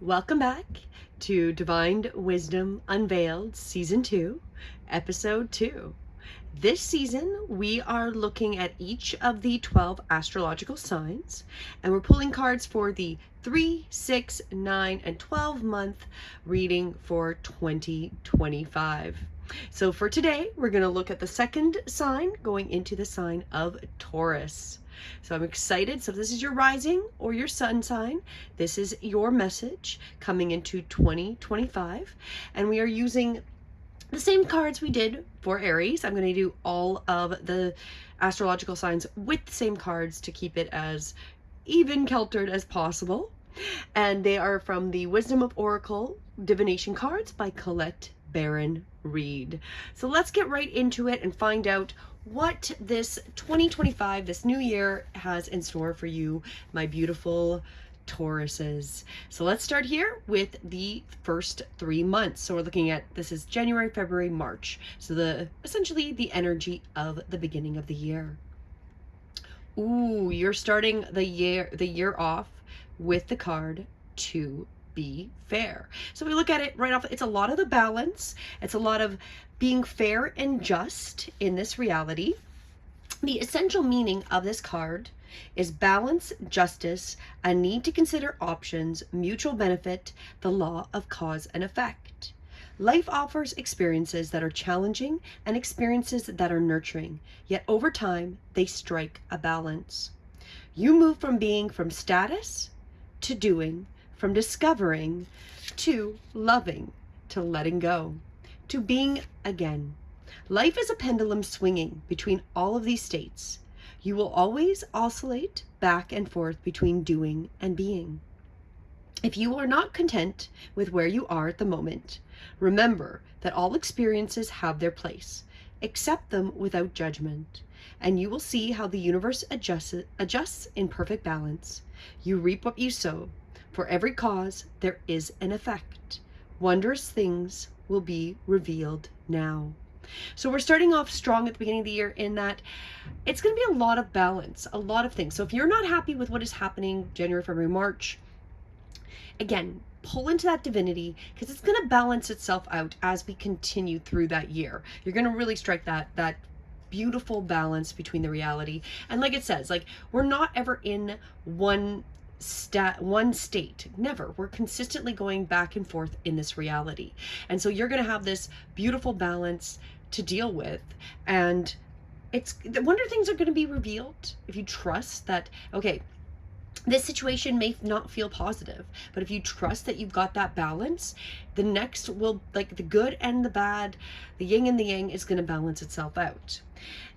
Welcome back to Divine Wisdom Unveiled Season 2, Episode 2. This season, we are looking at each of the 12 astrological signs, and we're pulling cards for the 3, 6, 9, and 12 month reading for 2025. So for today, we're going to look at the second sign going into the sign of Taurus. So I'm excited. So if this is your rising or your sun sign, this is your message coming into 2025. And we are using the same cards we did for Aries. I'm going to do all of the astrological signs with the same cards to keep it as even keltered as possible. And they are from the Wisdom of Oracle Divination cards by Colette Baron Reed. So let's get right into it and find out what this 2025, this new year, has in store for you, my beautiful Tauruses. So let's start here with the first 3 months. So we're looking at, this is January, February, March. So essentially the energy of the beginning of the year. Ooh, you're starting the year off with the card To Be Fair. So we look at it right off, it's a lot of the balance. It's a lot of being fair and just in this reality. The essential meaning of this card is balance, justice, a need to consider options, mutual benefit, the law of cause and effect. Life offers experiences that are challenging and experiences that are nurturing, yet over time they strike a balance. You move from being from status to doing, from discovering to loving, to letting go, to being again. Life is a pendulum swinging between all of these states. You will always oscillate back and forth between doing and being. If you are not content with where you are at the moment, remember that all experiences have their place. Accept them without judgment, and you will see how the universe adjusts in perfect balance. You reap what you sow. For every cause, there is an effect. Wondrous things will be revealed now. So we're starting off strong at the beginning of the year in that it's going to be a lot of balance, a lot of things. So if you're not happy with what is happening January, February, March, again, pull into that divinity because it's going to balance itself out as we continue through that year. You're going to really strike that beautiful balance between the reality. And like it says, like we're not ever in one state, never. We're consistently going back and forth in this reality, and so you're going to have this beautiful balance to deal with, and it's the wonder things are going to be revealed if you trust that. Okay, this situation may not feel positive, but if you trust that you've got that balance, the next will, like the good and the bad, the yin and the yang, is going to balance itself out.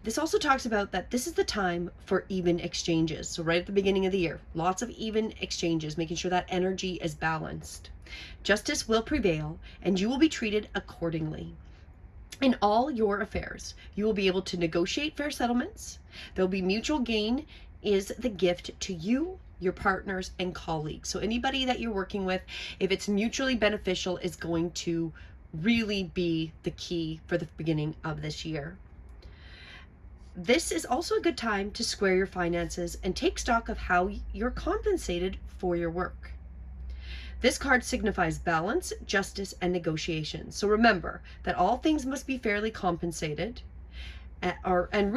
This also talks about that this is the time for even exchanges. So right at the beginning of the year, lots of even exchanges, making sure that energy is balanced. Justice will prevail and you will be treated accordingly. In all your affairs, you will be able to negotiate fair settlements. There'll be mutual gain is the gift to you, your partners, and colleagues. So anybody that you're working with, if it's mutually beneficial, is going to really be the key for the beginning of this year. This is also a good time to square your finances and take stock of how you're compensated for your work. This card signifies balance, justice, and negotiation. So remember that all things must be fairly compensated and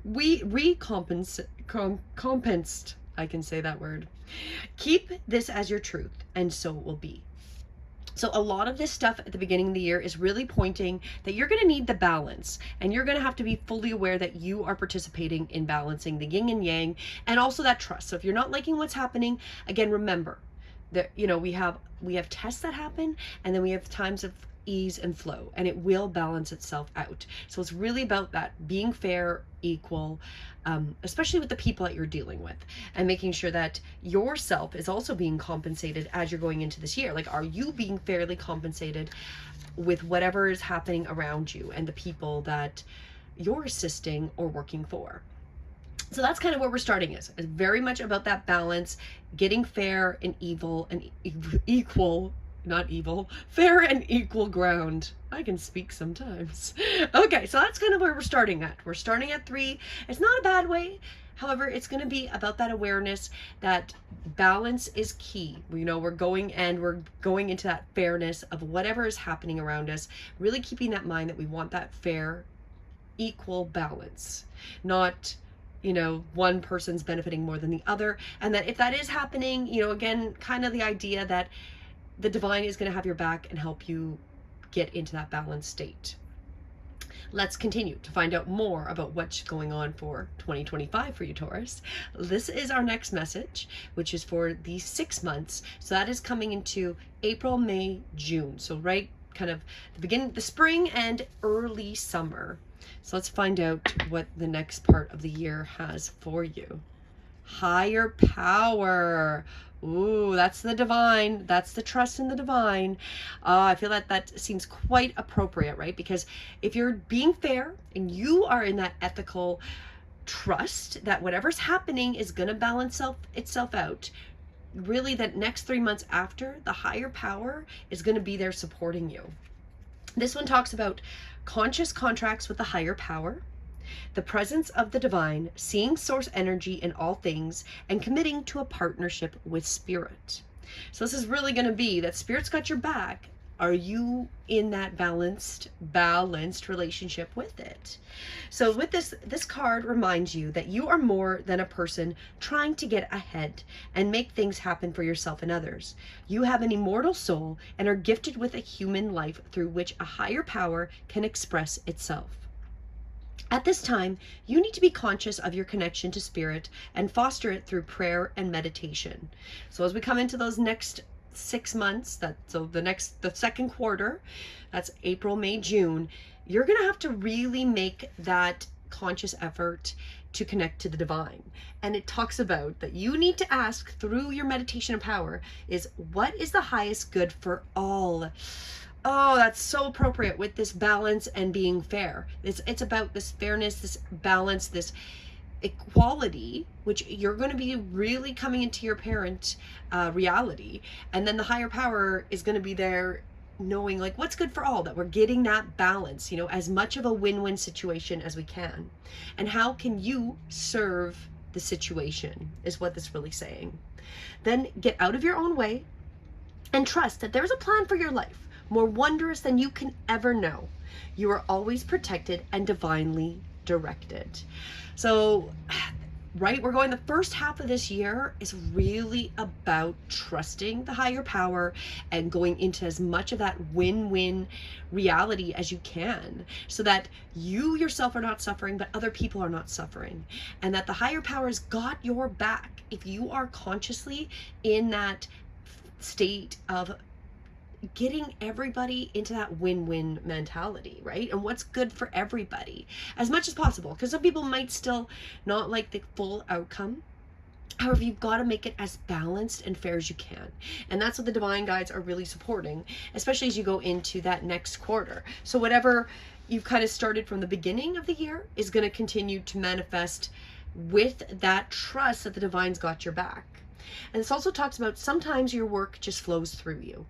recompensed. I can say that word. Keep this as your truth, and so it will be. So a lot of this stuff at the beginning of the year is really pointing that you're going to need the balance, and you're going to have to be fully aware that you are participating in balancing the yin and yang, and also that trust. So if you're not liking what's happening, again, remember that, you know, we have tests that happen, and then we have times of ease and flow, and it will balance itself out. So it's really about that being fair, equal, especially with the people that you're dealing with, and making sure that yourself is also being compensated as you're going into this year. Like, are you being fairly compensated with whatever is happening around you and the people that you're assisting or working for? So that's kind of where we're starting is. It's very much about that balance, getting fair and evil and equal, not evil, fair and equal ground. I can speak sometimes. Okay, so that's kind of where we're starting at. We're starting at 3. It's not a bad way. However, it's going to be about that awareness that balance is key. We're going into that fairness of whatever is happening around us, really keeping that mind that we want that fair, equal balance, not one person's benefiting more than the other. And that if that is happening, again, kind of the idea that the divine is going to have your back and help you get into that balanced state. Let's continue to find out more about what's going on for 2025 for you, Taurus. This is our next message, which is for the 6 months. So that is coming into April, May, June. So right kind of the beginning, the spring and early summer. So let's find out what the next part of the year has for you. Higher power. Ooh, that's the divine. That's the trust in the divine. I feel that seems quite appropriate, right? Because if you're being fair and you are in that ethical trust that whatever's happening is going to balance itself out, really that next 3 months after, the higher power is going to be there supporting you. This one talks about conscious contracts with the higher power, the presence of the divine, seeing source energy in all things, and committing to a partnership with spirit. So this is really going to be that spirit's got your back. Are you in that balanced relationship with it? So with this card reminds you that you are more than a person trying to get ahead and make things happen for yourself and others. You have an immortal soul and are gifted with a human life through which a higher power can express itself. At this time, you need to be conscious of your connection to spirit and foster it through prayer and meditation. So as we come into those next 6 months, the second quarter, that's April, May, June, you're going to have to really make that conscious effort to connect to the divine. And it talks about that you need to ask through your meditation of power is, what is the highest good for all? Oh, that's so appropriate with this balance and being fair. It's about this fairness, this balance, this equality, which you're going to be really coming into your parent reality. And then the higher power is going to be there knowing like what's good for all, that we're getting that balance, as much of a win-win situation as we can. And how can you serve the situation is what this really saying. Then get out of your own way and trust that there's a plan for your life, more wondrous than you can ever know. You are always protected and divinely directed. So, right, we're going, the first half of this year is really about trusting the higher power and going into as much of that win-win reality as you can, so that you yourself are not suffering, but other people are not suffering, and that the higher power has got your back if you are consciously in that state of getting everybody into that win-win mentality, right? And what's good for everybody as much as possible, because some people might still not like the full outcome. However, you've got to make it as balanced and fair as you can. And that's what the divine guides are really supporting, especially as you go into that next quarter. So whatever you've kind of started from the beginning of the year is going to continue to manifest with that trust that the divine's got your back. And this also talks about sometimes your work just flows through you.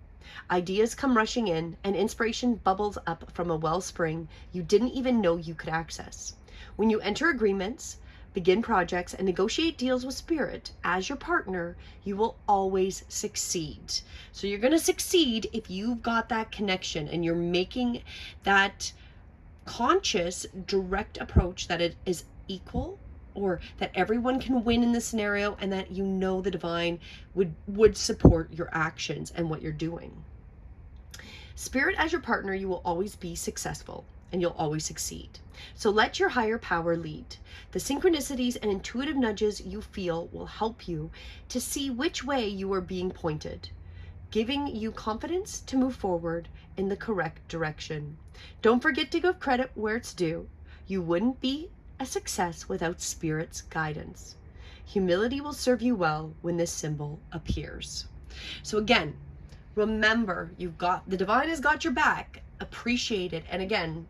Ideas come rushing in and inspiration bubbles up from a wellspring you didn't even know you could access. When you enter agreements, begin projects, and negotiate deals with spirit as your partner, you will always succeed. So you're going to succeed if you've got that connection and you're making that conscious, direct approach that it is equal, or that everyone can win in this scenario, and that the divine would support your actions and what you're doing. Spirit as your partner, you will always be successful and you'll always succeed. So let your higher power lead. The synchronicities and intuitive nudges you feel will help you to see which way you are being pointed, giving you confidence to move forward in the correct direction. Don't forget to give credit where it's due. You wouldn't be a success without spirit's guidance. Humility will serve you well when this symbol appears. So again, remember, the divine has got your back. Appreciate it. And again,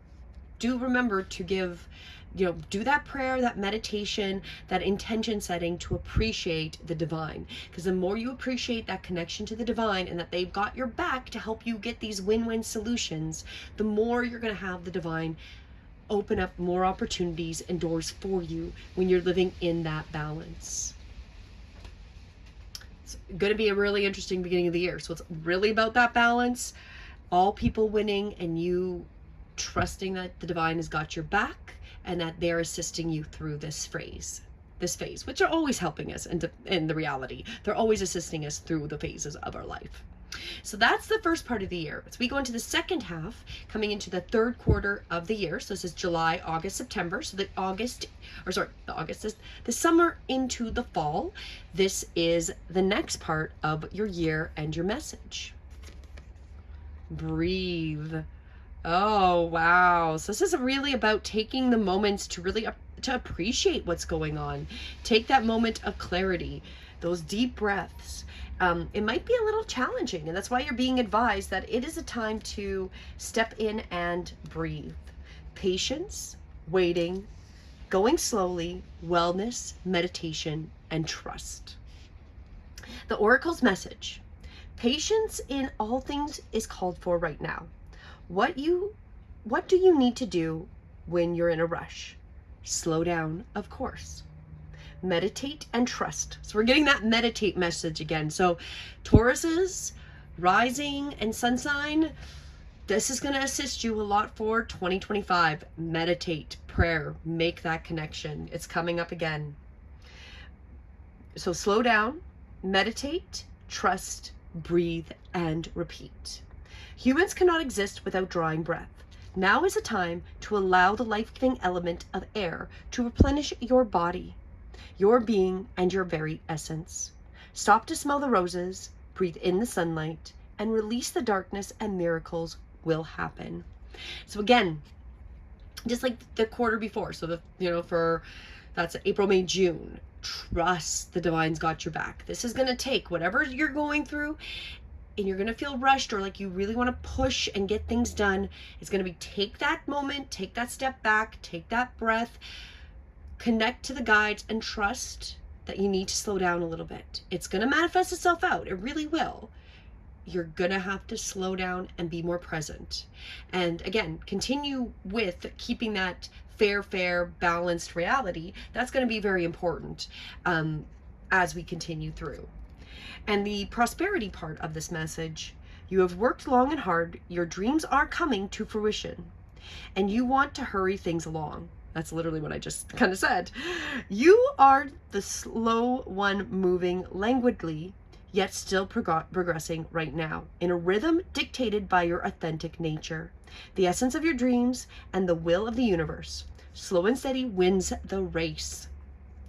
do remember to give, do that prayer, that meditation, that intention setting to appreciate the divine. Because the more you appreciate that connection to the divine and that they've got your back to help you get these win-win solutions, the more you're going to have the divine open up more opportunities and doors for you when you're living in that balance. It's going to be a really interesting beginning of the year. So it's really about that balance, all people winning, and you trusting that the divine has got your back and that they're assisting you through this phase, which are always helping us in the reality. They're always assisting us through the phases of our life. So that's the first part of the year. As we go into the second half, coming into the third quarter of the year, so this is July, August, September, so the August is the summer into the fall. This is the next part of your year and your message. Breathe. Oh, wow. So this is really about taking the moments to really to appreciate what's going on. Take that moment of clarity, those deep breaths. It might be a little challenging, and that's why you're being advised that it is a time to step in and breathe. Patience, waiting, going slowly, wellness, meditation, and trust. The Oracle's message. Patience in all things is called for right now. What do you need to do when you're in a rush? Slow down, of course. Meditate and trust. So we're getting that meditate message again. So Tauruses, rising and sun sign, this is going to assist you a lot for 2025. Meditate, prayer, make that connection. It's coming up again. So slow down, meditate, trust, breathe, and repeat. Humans cannot exist without drawing breath. Now is a time to allow the life-giving element of air to replenish your body, your being, and your very essence. Stop to smell the roses, breathe in the sunlight, and release the darkness, and miracles will happen. So again, just like the quarter before, so that's April, May, June. Trust the divine's got your back. This is going to take whatever you're going through, and you're going to feel rushed or like you really want to push and get things done. It's going to be take that moment, take that step back, take that breath, connect to the guides, and trust that you need to slow down a little bit. It's going to manifest itself out. It really will. You're going to have to slow down and be more present. And again, continue with keeping that fair, balanced reality. That's going to be very important as we continue through. And the prosperity part of this message, you have worked long and hard, your dreams are coming to fruition, and you want to hurry things along. That's literally what I just kind of said. You are the slow one, moving languidly, yet still progressing right now, in a rhythm dictated by your authentic nature, the essence of your dreams, and the will of the universe. Slow and steady wins the race.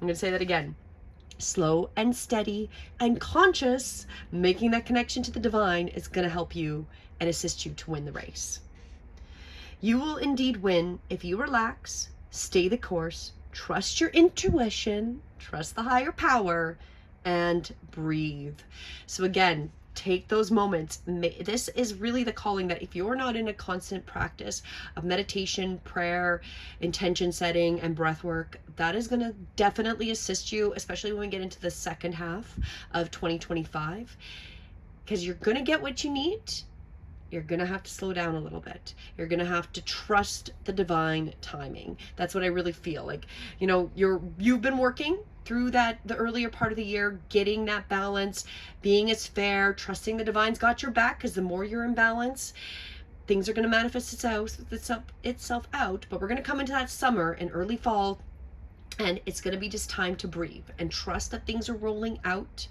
I'm going to say that again. Slow and steady and conscious, making that connection to the divine is going to help you and assist you to win the race. You will indeed win if you relax, stay the course, trust your intuition, trust the higher power, and breathe. So again, take those moments. This is really the calling that if you're not in a constant practice of meditation, prayer, intention setting, and breath work, that is going to definitely assist you, especially when we get into the second half of 2025, because you're going to get what you need. You're going to have to slow down a little bit. You're going to have to trust the divine timing. That's what I really feel like. You've been working through the earlier part of the year, getting that balance, being as fair, trusting the divine's got your back, because the more you're in balance, things are going to manifest itself out. But we're going to come into that summer and early fall, and it's going to be just time to breathe and trust that things are rolling out.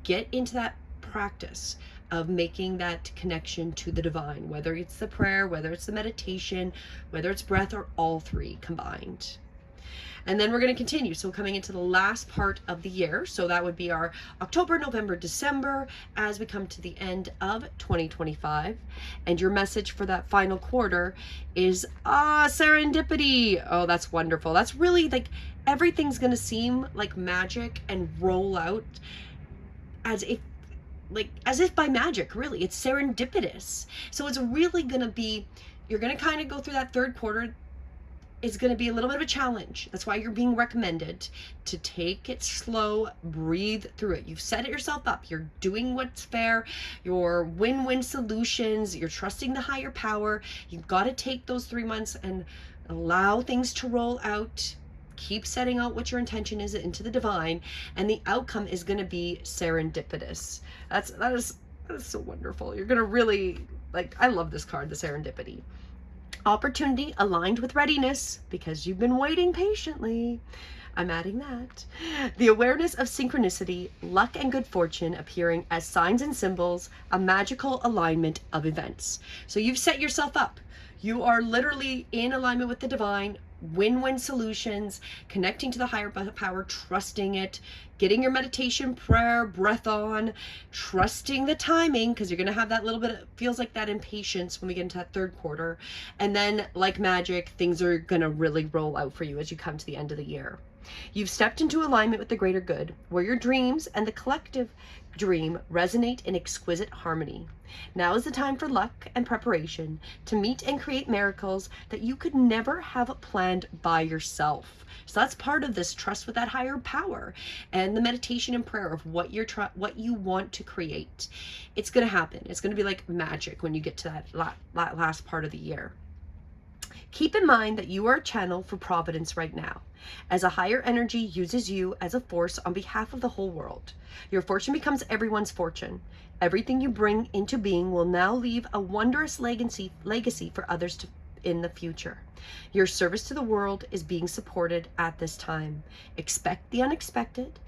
Get into that practice of making that connection to the divine, whether it's the prayer, whether it's the meditation, whether it's breath, or all three combined. And then we're going to continue. So coming into the last part of the year, so that would be our October, November, December, as we come to the end of 2025. And your message for that final quarter is serendipity. Oh, that's wonderful. That's really like everything's going to seem like magic and roll out as if by magic. Really, it's serendipitous. So it's really going to be, you're going to kind of go through that third quarter. It's going to be a little bit of a challenge. That's why you're being recommended to take it slow, breathe through it. You've set it yourself up. You're doing what's fair, your win-win solutions, you're trusting the higher power. You've got to take those 3 months and Allow things to roll out. Keep setting out what your intention is into the divine, and the outcome is going to be serendipitous. That is so wonderful. You're going to really, like, I love this card, the serendipity. Opportunity aligned with readiness, because you've been waiting patiently. I'm adding that. The awareness of synchronicity, luck and good fortune appearing as signs and symbols, a magical alignment of events. So you've set yourself up. You are literally in alignment with the divine, win-win solutions, connecting to the higher power, trusting it, getting your meditation, prayer, breath on, trusting the timing, because you're going to have that little bit of, feels like that impatience when we get into that third quarter. And then, like magic, things are going to really roll out for you as you come to the end of the year. You've stepped into alignment with the greater good, where your dreams and the collective dream resonate in exquisite harmony. Now is the time for luck and preparation to meet and create miracles that you could never have planned by yourself. So that's part of this trust with that higher power and the meditation and prayer of what you want to create. It's going to happen. It's going to be like magic when you get to that last part of the year. Keep in mind that you are a channel for providence right now, as a higher energy uses you as a force on behalf of the whole world. Your fortune becomes everyone's fortune. Everything you bring into being will now leave a wondrous legacy for others in the future. Your service to the world is being supported at this time. Expect the unexpected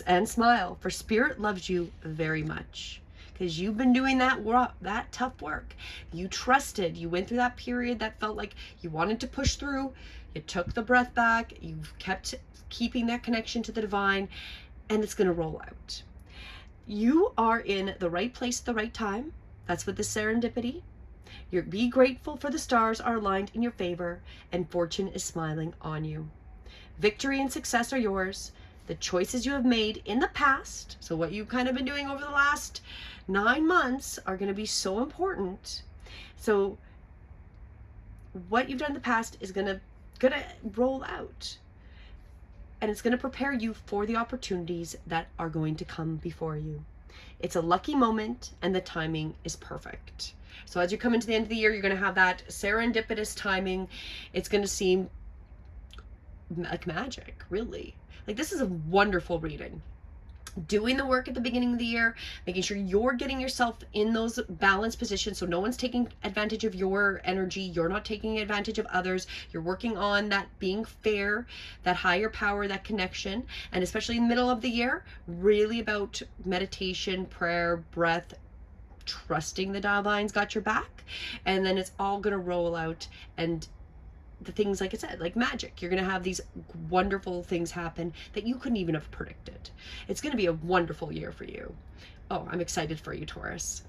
and smile, for Spirit loves you very much. Because you've been doing that tough work. You trusted. You went through that period that felt like you wanted to push through. You took the breath back. You've kept keeping that connection to the divine, and it's going to roll out. You are in the right place at the right time. That's with the serendipity. Be grateful for the stars are aligned in your favor, and fortune is smiling on you. Victory and success are yours. The choices you have made in the past, so what you've kind of been doing over the last 9 months, are going to be so important. So what you've done in the past is gonna roll out, and it's going to prepare you for the opportunities that are going to come before you. It's a lucky moment, and the timing is perfect. So as you come into the end of the year, you're going to have that serendipitous timing. It's going to seem like magic, really. Like, this is a wonderful reading. Doing the work at the beginning of the year, making sure you're getting yourself in those balanced positions so no one's taking advantage of your energy, you're not taking advantage of others, you're working on that being fair, that higher power, that connection, and especially in the middle of the year, really about meditation, prayer, breath, trusting the divine's got your back, and then it's all going to roll out. And the things, like I said, like magic, you're going to have these wonderful things happen that you couldn't even have predicted. It's going to be a wonderful year for you. Oh, I'm excited for you, Taurus.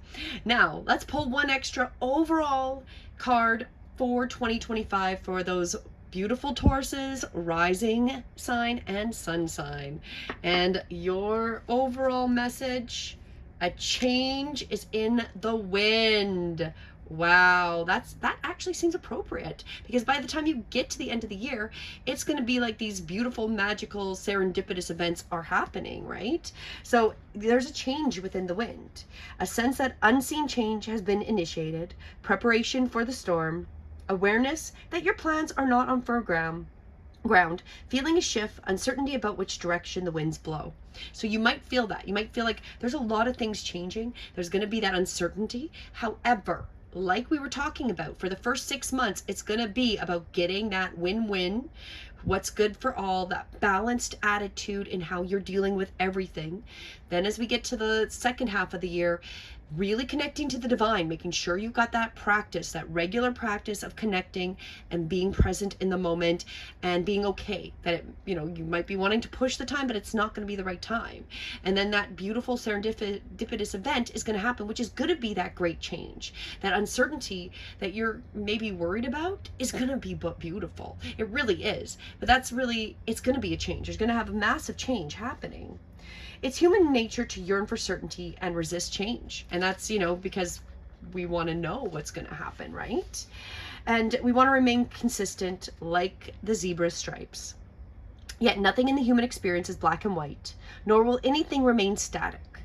Now, let's pull one extra overall card for 2025 for those beautiful Tauruses, rising sign and sun sign. And your overall message: a change is in the wind. Wow, that actually seems appropriate, because by the time you get to the end of the year, it's going to be like these beautiful, magical, serendipitous events are happening, right? So there's a change within the wind, a sense that unseen change has been initiated, preparation for the storm, awareness that your plans are not on firm ground, feeling a shift, uncertainty about which direction the winds blow. So you might feel that. You might feel like there's a lot of things changing. There's going to be that uncertainty. However, like we were talking about, for the first 6 months, it's going to be about getting that win-win, what's good for all, that balanced attitude in how you're dealing with everything. Then as we get to the second half of the year, really connecting to the divine, making sure you've got that practice, that regular practice of connecting and being present in the moment, and being okay that it, you might be wanting to push the time, but it's not going to be the right time. And then that beautiful serendipitous event is going to happen, which is going to be that great change. That uncertainty that you're maybe worried about is going to be beautiful. It really is. But it's going to be a change. There's going to have a massive change happening. It's human nature to yearn for certainty and resist change. And that's, because we want to know what's going to happen, right? And we want to remain consistent like the zebra stripes. Yet nothing in the human experience is black and white, nor will anything remain static.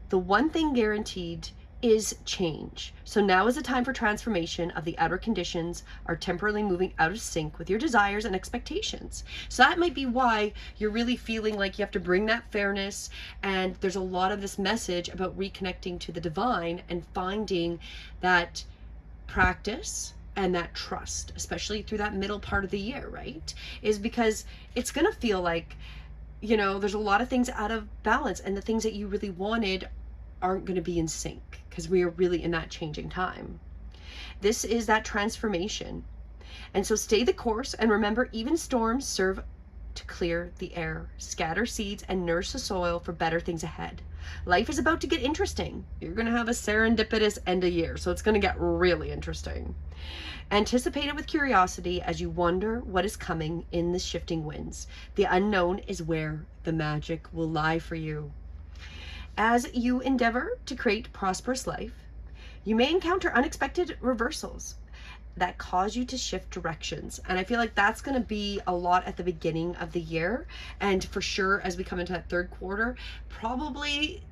The one thing guaranteed is change. So now is the time for transformation of the outer conditions are temporarily moving out of sync with your desires and expectations. So that might be why you're really feeling like you have to bring that fairness, and there's a lot of this message about reconnecting to the divine and finding that practice and that trust, especially through that middle part of the year, right? Is because it's going to feel like, you know, there's a lot of things out of balance, and the things that you really wanted aren't going to be in sync because we are really in that changing time. This is that transformation. And so stay the course, and remember, even storms serve to clear the air, scatter seeds, and nourish the soil for better things ahead. Life is about to get interesting. You're going to have a serendipitous end of year, so it's going to get really interesting. Anticipate it with curiosity as you wonder what is coming in the shifting winds. The unknown is where the magic will lie for you. As you endeavor to create prosperous life, you may encounter unexpected reversals that cause you to shift directions. And I feel like that's going to be a lot at the beginning of the year. And for sure, as we come into that third quarter, probably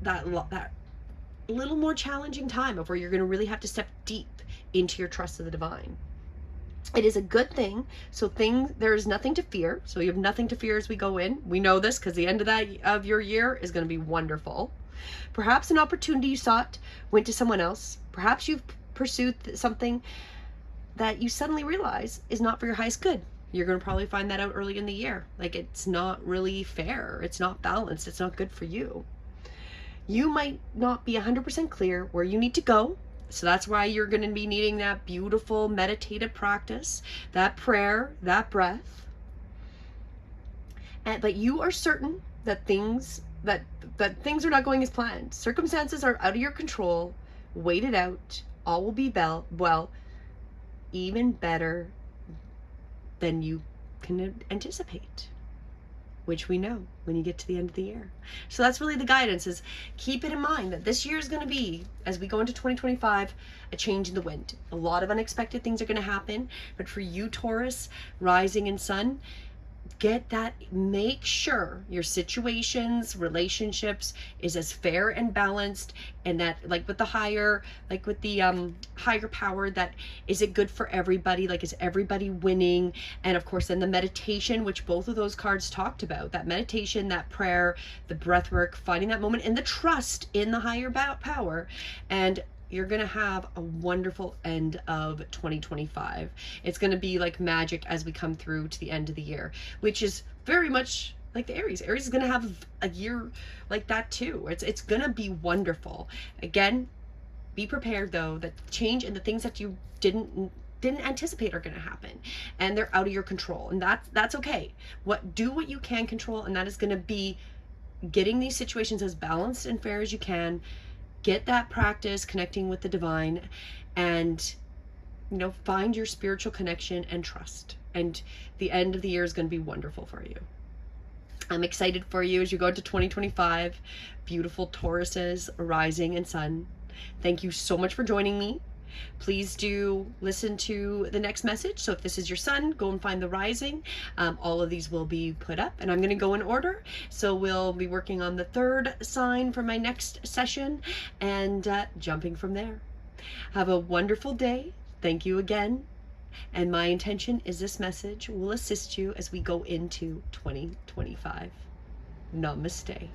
that little more challenging time of where you're going to really have to step deep into your trust of the divine. It is a good thing. So there is nothing to fear. So you have nothing to fear as we go in. We know this because the end of your year is going to be wonderful. Perhaps an opportunity you sought went to someone else. Perhaps you've pursued something that you suddenly realize is not for your highest good. You're going to probably find that out early in the year. Like, it's not really fair. It's not balanced. It's not good for you. You might not be 100% clear where you need to go. So that's why you're going to be needing that beautiful meditative practice, that prayer, that breath. But you are certain that things are not going as planned. Circumstances are out of your control. Wait it out. All will be well, even better than you can anticipate, which we know when you get to the end of the year. So that's really the guidance, is keep it in mind that this year is going to be, as we go into 2025, a change in the wind. A lot of unexpected things are going to happen, but for you, Taurus, rising and sun, make sure your situations, relationships is as fair and balanced, and that with the higher power, that is it good for everybody, is everybody winning. And of course then the meditation, which both of those cards talked about, that meditation, that prayer, the breath work, finding that moment, and the trust in the higher power. And you're going to have a wonderful end of 2025. It's going to be like magic as we come through to the end of the year, which is very much like the Aries. Aries is going to have a year like that too. It's going to be wonderful. Again, be prepared though that change and the things that you didn't anticipate are going to happen, and they're out of your control, and that's okay. Do what you can control, and that is going to be getting these situations as balanced and fair as you can. Get that practice connecting with the divine, and find your spiritual connection and trust. And the end of the year is going to be wonderful for you. I'm excited for you as you go into 2025. Beautiful Tauruses, rising and sun. Thank you so much for joining me. Please do listen to the next message. So if this is your sun, go and find the rising. All of these will be put up, and I'm going to go in order. So we'll be working on the third sign for my next session, and jumping from there. Have a wonderful day. Thank you again. And my intention is this message will assist you as we go into 2025. Namaste.